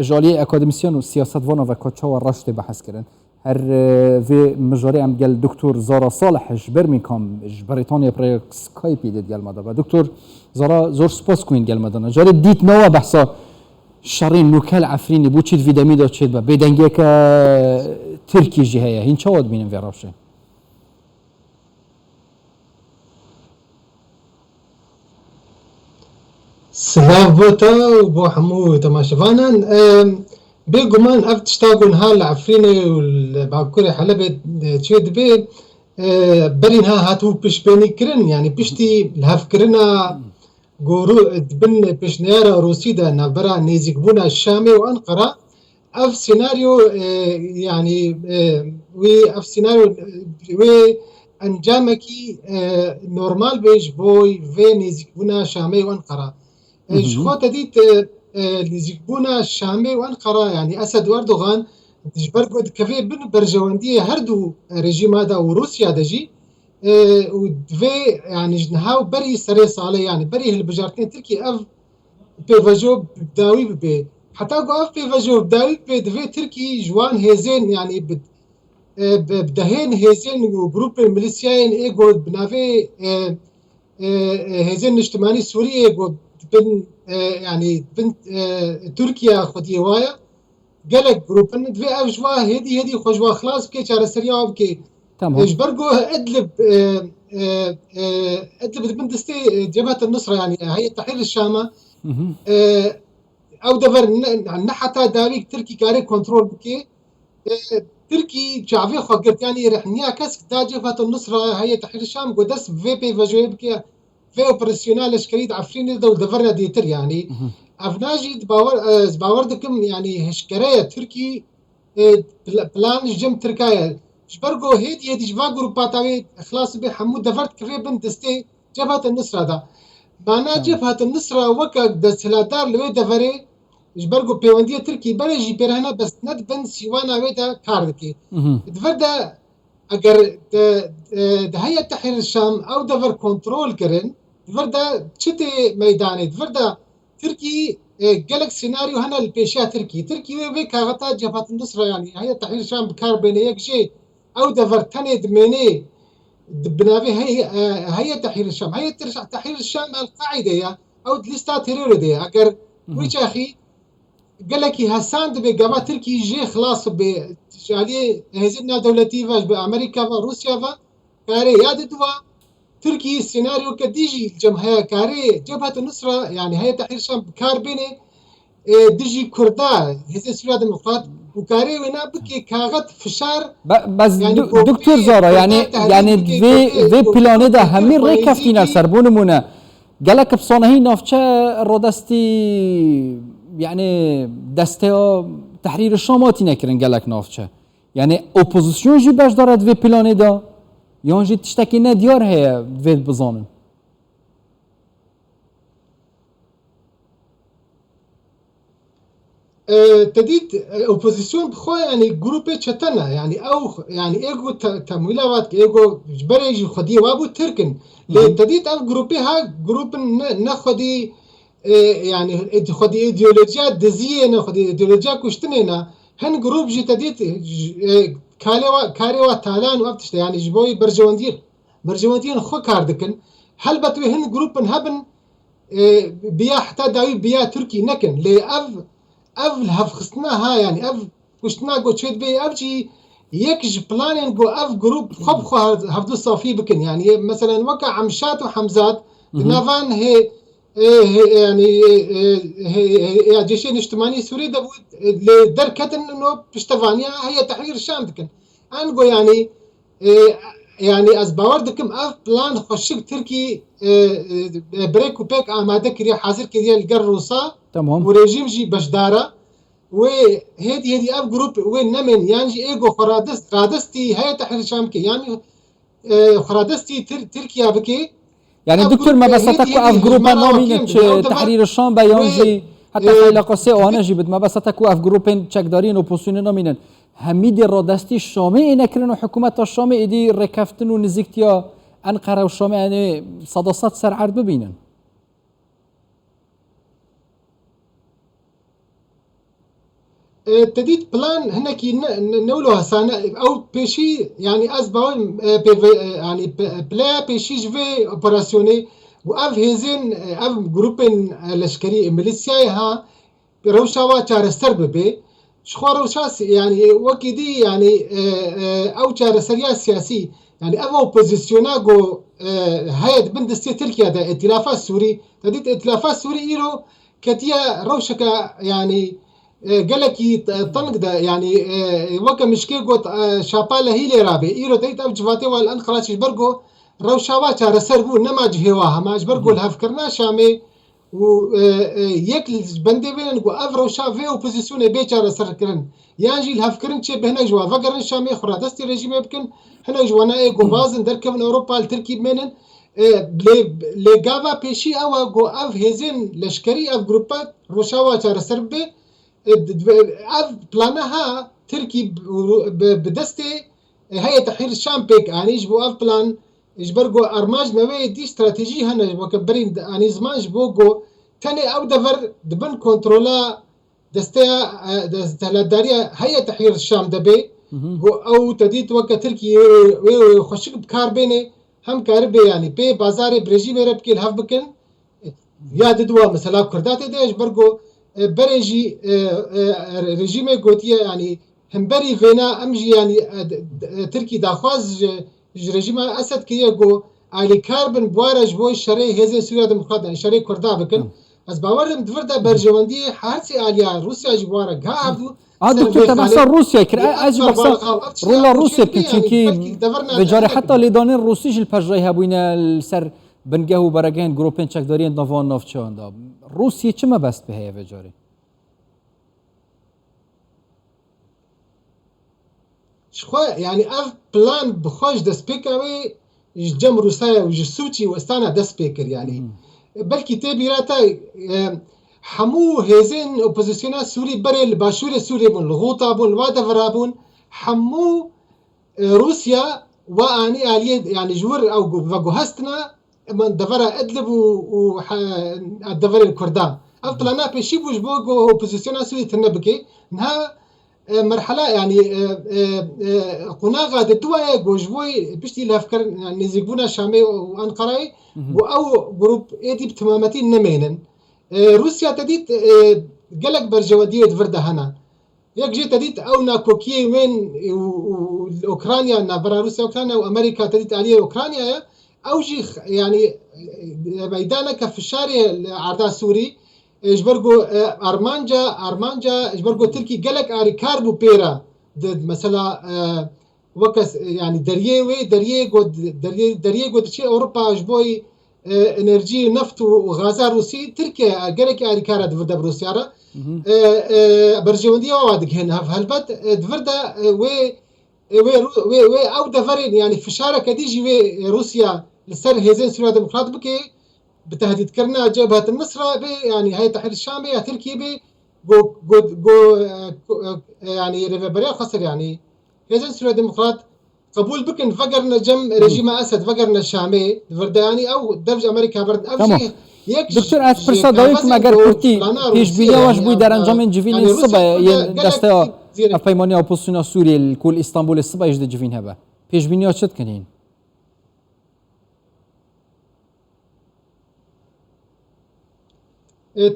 جالي اكاديميسيان والسياسات فانا وكاتشا ورشت بحث كرن هر في مجاري ام قال دكتور زارا صالح برمنغهام بريطانيا بريك سكايبي ديت قال ماذا دكتور زارا زور سباس كوين قال ماذا جاري ديت نوا بحثا شرين نوكال عفريني بوتشيت في دميدا تشيد با بدنجيك تركي جهه هين شاود بينن في رابشه سلافوتا وبو حمود تماشفانا بيجومان افتشتاغون هال عفريني والباكوري حلبة تشيد بي برين ها هاتو بيش بيني كرن يعني بيشتي الهاف كرنا قورو بن بيش نيارا روسيدا نابرا نيزيكبونا الشامي وانقرة اف سيناريو يعني وي اف سيناريو وي انجامكي نورمال بيش بوي في نيزيكبونا شامي وانقرة شخوة ديت نيزيكبونا شامي وانقرة يعني اسد واردوغان تجبرقود كفي بن برجواندية هردو ريجيم هذا وروسيا دجي ودفي يعني جنهاو بري سريس عليه يعني بري هالبجارتين تركي اف بيفاجو بداوي ببي حتى اف بيفاجو بداوي ببي دفي تركي جوان هيزين يعني بدهين هيزين وجروب الميليسياين ايجو بنافي هيزين اجتماعي سوريا ايجو بن يعني بن تركيا خدي هوايه قالك جروب ان دفي اف جوا هدي خجوا خلاص بكي شهر سريع بكي تمام اجبرقو ادلب ادلب بندستي جبهه النصره يعني هي تحرير الشام او دفر نحتا داويك تركي كاري كنترول بكي تركي شعبي خقت يعني رحنيا كسك دا جبهه النصره هي تحرير الشام قدس في بي فاجوي بكي في اوبراسيونال اشكاليد عفرين دول دفرنا ديتر يعني افناجي باوردكم يعني هشكريه تركي بلان جم تركيا جبرقو هيدي جفا جروباتاوي خلاص بي حمود دفرت كريبن دستي جبهة النصرة دا معنا جبهة النصرة وكا دسلادار لوي دفري جبرقو بيواندية تركي برجي بيرهنا بس ند بن سيوانا ويدا كاردكي دفر دا اگر ده هي تحرير الشام او دفر كنترول كرن دفر دا تشتي ميداني دفر دا تركي قالك سيناريو هنا البيشا تركي وي كاغتا جبهة النصرة يعني هي تحرير الشام بكار بين يكشي او دفر تاني دميني بنافي هي تحرير الشام هي تحرير الشام القاعدة يا او دلستا تيرور دي اگر ويش اخي قالك هساند بقابا تركي جي خلاص بجالي هزينا دولتي فاش بامريكا وروسيا فا كاري ياد دوا تركي سيناريو كديجي الجمهورية كاري جبهة النصرة يعني هي تحرير الشام بكار بيني ديجي كردا هزي سوريا ديمقراط وكاري وينا بكي كاغت فشار بس يعني دكتور زارا يعني في بلانه ده همي ريكا فينا سربون منا قالك بصانهي نافچه رودستي يعني دسته تحرير الشاماتي نكرن قالك نافچه يعني اوبوزيسيون جي باش دارت في بلانه ده يونجي تشتكي نديار هي في بزانن تديت اوبوزيسيون بخو يعني جروب تشتنا يعني او يعني ايجو تمويلات ايجو جبريجي خدي وابو تركن تديت او جروبي ها جروب ناخدي يعني خدي ايديولوجيا دزيه خدي ايديولوجيا كشتنينا هن جروب جي تديت كاريوا تالان وقتش يعني جبوي برجواندير خو كاردكن هل بتوي هن جروب هبن بيا حتى داوي بيا تركي نكن لي اف هف خصناها يعني اف كشتنا قو تشيد بي اف جي يكج بلانين قو اف جروب خبخو هفدو صافي بكن يعني مثلا وقع عمشات وحمزات نافان هي يعني هي جيشين اجتماعي سوري دبو لدركة انه بشتفانيا هي تحرير الشام دكن انقو يعني يعني از باوردكم اف بلان خوشك تركي بريك وبيك اماده كريا حاضر كريا القروصه تمام وريجيم جي بشداره وهدي اف جروب وين نمن يعني ايجو رادستي هي تحرير الشام كي يعني خرادستي تركيا بكي يعني الدكتور ما بساتك اف جروبا نومينت تحرير الشام بيانجي حتى خيلا قصي وانا جبت ما بساتك اف جروبين تشكدارين وبوسيون نومينن هميدي رادستي الشامي نكرن حكومه الشامي دي ركفتن ونزكتيا انقره والشامي يعني صداصات سر عرض ببينن تديت بلان هناك نولوها سنة أو بيشي يعني أسبوع يعني بلا بيشي جفي أوبراسيوني وأف هزين أف جروبين لشكري ميليسيا ها روشاوا تشارستر ببي شخوا روشاس يعني وكدي يعني أو تشارسريا سياسي يعني أف أوبوزيسيونا جو هيد بندستي تركيا دا ائتلافات سوري تديت ائتلافات سوري إيرو كتيا روشكا يعني قالكي طنق دا يعني وكا مشكي قوت شابالا هيلي رابي إيرو تيت أف جفاتي والأنقراتش برقو روشاوا تشارسر بو نما جهواها ما جبرقو الهفكرنا شامي و يك بندي بين و افرو شافي اوبوزيسيون بيچاره سركرن يانجي الهفكرن چه بهنا جوا فقرن شامي خرا دستي ريجيم يمكن هنا جوانا اي جو بازن دركم اوروبا التركيب منن لي غافا بيشي او جو اف هيزن لشكري اف جروبات روشاوا چاره سربي اف بلانها تركي بدستي هي تحرير الشام بيك يعني جبو اف بلان جبرجو ارماج نوي دي استراتيجي هنا وكبرين اني زمان جبوجو تاني او دفر دبن كنترولا دستلا داريا هي تحرير الشام دبي او تديت وك تركي وخشك بكار بيني هم كاربي يعني بي بازار بريجي ربكي الهف بكن يا ددوا مثلا كردات ديش برجو بريجي ريجيم جوتيه يعني هم بري فينا امجي يعني تركي داخواز رژیم اسد که یکو علی کاربن بوارج بوی شرعی هزه سوریه دموکرات يعني شرعی کرده بکن از باورم دفرده برجواندی هرچی آلیا روسیا جواره گاهدو دكتور تبع روسيا كر اجي بحصل رولا روسيا كتشكي بجاري حتى لدانين روسيج البجريها بوينا السر بنجهو برجين جروبين تشك دارين نوفون نوفشون دا روسيا كما بست بهي بجاري شخوا يعني اف بلان بخوش دسبيكاوي جم روسيا وجسوتي واستانا دسبيكر يعني بلكي تبي راتا حمو هزين اوبوزيسيونال سوري بري الباشور السوري بون الغوطه بون الوادا فرابون حمو روسيا واني اليه يعني جور او فغوهستنا من دفرا ادلب و الدفر الكردان اف بلانا بشي بوج بوغو اوبوزيسيونال سوري تنبكي انها مرحله يعني قناغه دتوا جوجوي بشتي الافكار يعني زيبونا شامي وانقره او جروب ايدي بتمامتي نمينن روسيا تديت قلق برجواديه فرده هنا يك جي تديت اونا كوكي وين اوكرانيا نبرا روسيا اوكرانيا وامريكا تديت عليه اوكرانيا او جي يعني ميدانك في الشارع عرض سوري اجبرجو ارمانجا اجبرجو تركي قالك اري كاربو بيرا مثلا وكس يعني دريه قد شيء اوروبا اجبوي انرجي نفط وغاز روسي تركيا قالك اري كارا دفردا بروسيا برجونديه وادك هنا هالبت دفردا وي او دفرين يعني في شارك ديجي وي روسيا لسر هيزن سوريا ديمقراط بكي بتهديد كرنا جبهة النصرة يعني هاي تحرير الشام يا تركي بي جو يعني ريفيبريا خسر يعني هيزن سوريا ديمقراط قبول بكن فقرنا جم رجيم اسد فقرنا الشامي فرداني او درج امريكا برد او شيء دكتور اسبرسا دايك ما قال كورتي بيش بيا واش بوي درنجام جيفين الصبا دستا افيمانيا اوبوزيسيون سوريا الكل اسطنبول الصبا يجد جيفين هبا بيش بينيا شد كنين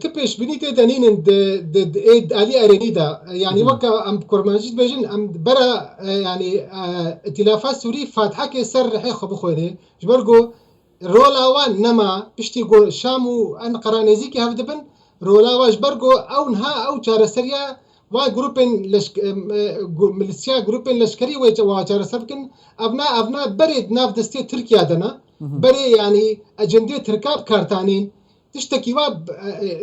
تبش بنيتي دانين د علي ارينيدا يعني وكا ام كورمانجيت بيجن ام برا يعني ائتلافات سوري فاتحه كسر رح يخو بخويني جبرجو رولا وان نما بشتي جو شامو ان قرانيزيكي هفدبن رولا واش برجو او نها او چارسريا وا جروبن ميليسيا جروبن لشكري وا چارسركن ابنا بريد ناف دستي تركيا دنا بري يعني اجنده تركاب كارتانين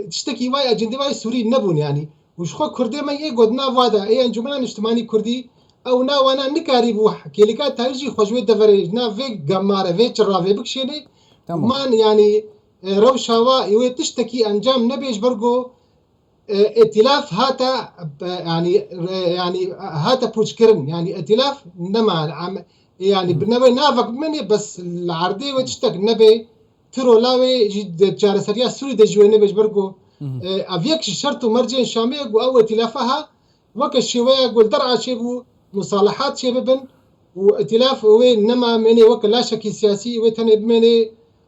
تشتكي واي اجندي واي سوري نبون يعني وش خو كردي ما يقعد نافادا اي انجمن اجتماعي كردي او نا وانا نكاري بو كيليكات تاجي خوجوي دفرج نا في جماره في تشرافي بكشيني مان يعني روشاوا يوي تشتكي انجام نبيش برجو ائتلاف هاتا يعني هاتا بوشكرن يعني ائتلاف نما يعني بنبي نافك مني بس العرضي وتشتك نبي ترولاوي جد جارسريا سوري دجوينه بجبرجو افيك شرط مرجع شامي او ائتلافها وەکە شێوەیە گۆلدەرعا چێ بوو مصالحات چێ ببن و ائتلاف ئەوێ نەما مێنێ وەکە لاشێکی سیاسی وێ تەنێ بمێنێ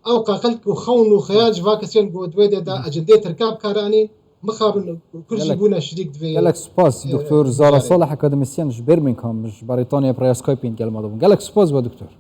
ئەو قاقلک و خەون و خەیاج ڤاکەسێن بۆ دوێ دەدا ئەجندێ ترکا بکارانین مخابن کورژی بوونە شریک دوێ گەلک سپاس دکتۆر زارا صالح ئەکادمیسیان ji Birmingham ji Brîtanya Praya Skypeên gelma dabûn. Gelek spas be دکتۆر.